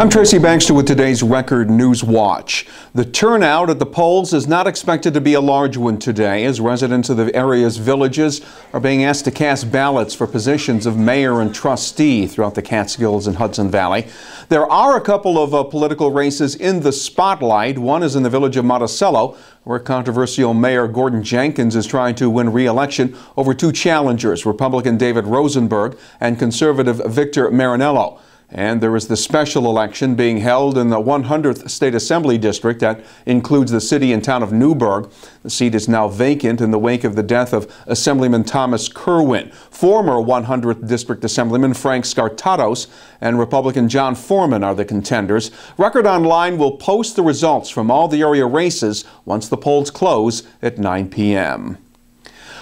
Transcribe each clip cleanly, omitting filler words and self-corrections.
I'm Tracy Baxter with today's Record Newswatch. The turnout at the polls is not expected to be a large one today, as residents of the area's villages are being asked to cast ballots for positions of mayor and trustee throughout the Catskills and Hudson Valley. There are a couple of political races in the spotlight. One is in the village of Monticello, where controversial Mayor Gordon Jenkins is trying to win re-election over two challengers, Republican David Rosenberg and conservative Victor Marinello. And there is the special election being held in the 100th State Assembly District that includes the city and town of Newburgh. The seat is now vacant in the wake of the death of Assemblyman Thomas Kerwin. Former 100th District Assemblyman Frank Skartatos and Republican John Foreman are the contenders. Record Online will post the results from all the area races once the polls close at 9 p.m.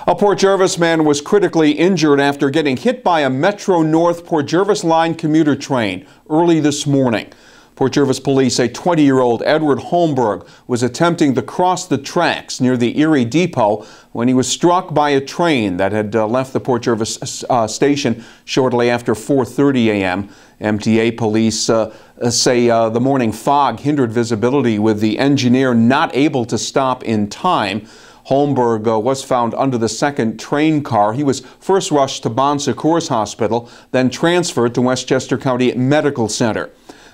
A Port Jervis man was critically injured after getting hit by a Metro North Port Jervis line commuter train early this morning. Port Jervis police say 20-year-old Edward Holmberg was attempting to cross the tracks near the Erie Depot when he was struck by a train that had left the Port Jervis station shortly after 4:30 a.m. MTA police say the morning fog hindered visibility, with the engineer not able to stop in time. Holmberg was found under the second train car. He was first rushed to Bon Secours Hospital, then transferred to Westchester County Medical Center.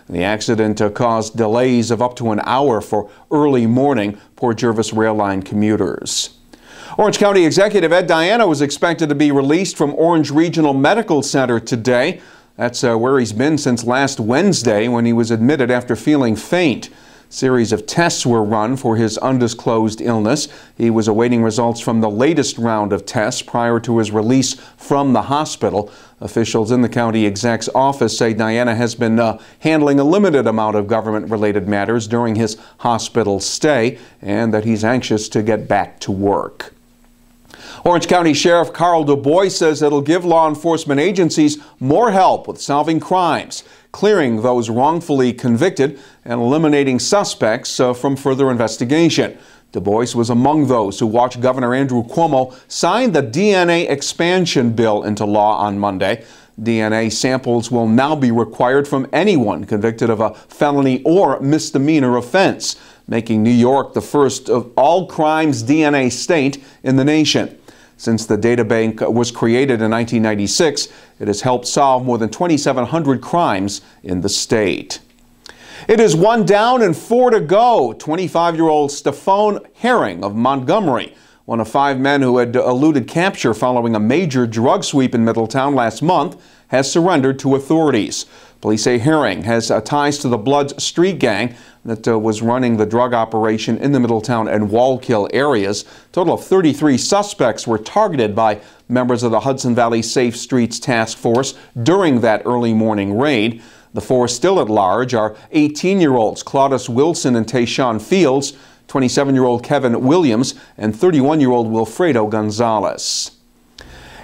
The accident caused delays of up to an hour for early morning Port Jervis rail line commuters. Orange County Executive Ed Diana was expected to be released from Orange Regional Medical Center today. That's where he's been since last Wednesday, when he was admitted after feeling faint. Series of tests were run for his undisclosed illness. He was awaiting results from the latest round of tests prior to his release from the hospital. Officials in the county exec's office say Diana has been handling a limited amount of government-related matters during his hospital stay, and that he's anxious to get back to work. Orange County Sheriff Carl Du Bois says it'll give law enforcement agencies more help with solving crimes, clearing those wrongfully convicted, and eliminating suspects from further investigation. Du Bois was among those who watched Governor Andrew Cuomo sign the DNA expansion bill into law on Monday. DNA samples will now be required from anyone convicted of a felony or misdemeanor offense, making New York the first of all crimes DNA state in the nation. Since the databank was created in 1996, it has helped solve more than 2,700 crimes in the state. It is 1 down and 4 to go. 25-year-old Stephone Herring of Montgomery, one of 5 men who had eluded capture following a major drug sweep in Middletown last month, has surrendered to authorities. Police say Herring has ties to the Bloods street gang that was running the drug operation in the Middletown and Wallkill areas. A total of 33 suspects were targeted by members of the Hudson Valley Safe Streets Task Force during that early morning raid. The 4 still at large are 18-year-olds Claudius Wilson and Tayshawn Fields, 27-year-old Kevin Williams, and 31-year-old Wilfredo Gonzalez.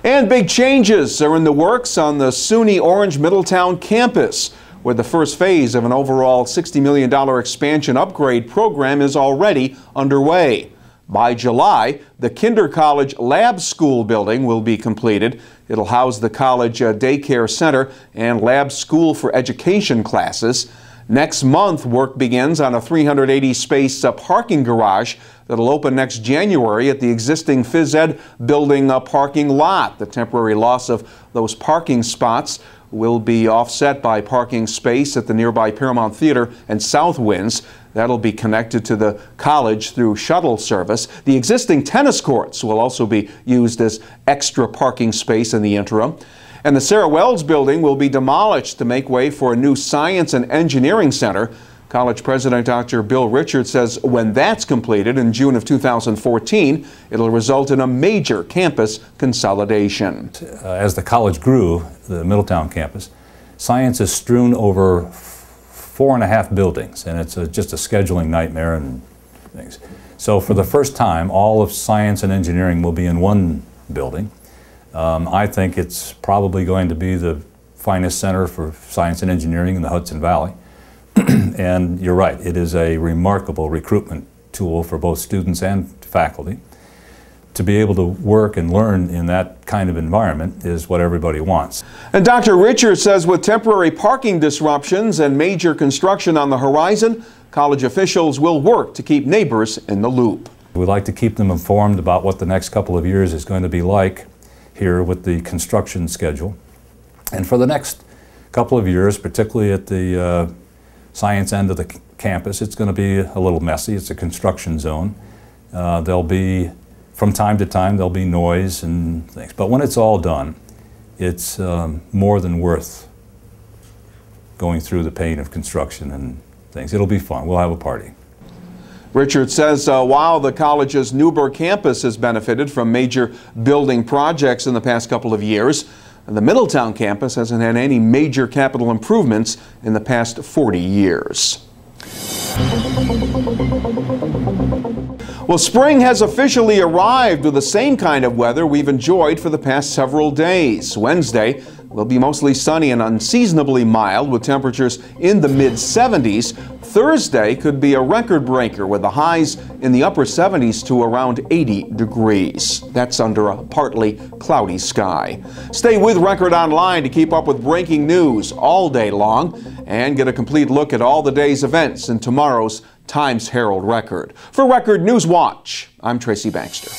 And big changes are in the works on the SUNY Orange Middletown campus, where the first phase of an overall $60 million expansion upgrade program is already underway. By July, the Kinder College Lab School building will be completed. It'll house the college daycare center and lab school for education classes. Next month, work begins on a 380-space parking garage that'll open next January at the existing phys ed building parking lot. The temporary loss of those parking spots will be offset by parking space at the nearby Paramount Theater and South Winds. That'll be connected to the college through shuttle service. The existing tennis courts will also be used as extra parking space in the interim. And the Sarah Wells building will be demolished to make way for a new science and engineering center. College President Dr. Bill Richards says when that's completed in June of 2014, it'll result in a major campus consolidation. As the college grew, the Middletown campus, science is strewn over 4.5 buildings, and it's just a scheduling nightmare and things. So for the first time, all of science and engineering will be in one building. I think it's probably going to be the finest center for science and engineering in the Hudson Valley. And you're right, it is a remarkable recruitment tool for both students and faculty. to be able to work and learn in that kind of environment is what everybody wants. And Dr. Richards says with temporary parking disruptions and major construction on the horizon, college officials will work to keep neighbors in the loop. We'd like to keep them informed about what the next couple of years is going to be like here with the construction schedule. And for the next couple of years, particularly at the science end of the campus, it's going to be a little messy. It's a construction zone. There'll be, from time to time, there'll be noise and things. But when it's all done, it's more than worth going through the pain of construction and things. It'll be fun. We'll have a party. Richard says while the college's Newburgh campus has benefited from major building projects in the past couple of years, the Middletown campus hasn't had any major capital improvements in the past 40 years. Well, spring has officially arrived with the same kind of weather we've enjoyed for the past several days. Wednesday will be mostly sunny and unseasonably mild with temperatures in the mid-70s. Thursday could be a record breaker with the highs in the upper 70s to around 80 degrees. That's under a partly cloudy sky. Stay with Record Online to keep up with breaking news all day long and get a complete look at all the day's events in tomorrow's Times-Herald Record. For Record Newswatch, I'm Tracy Baxter.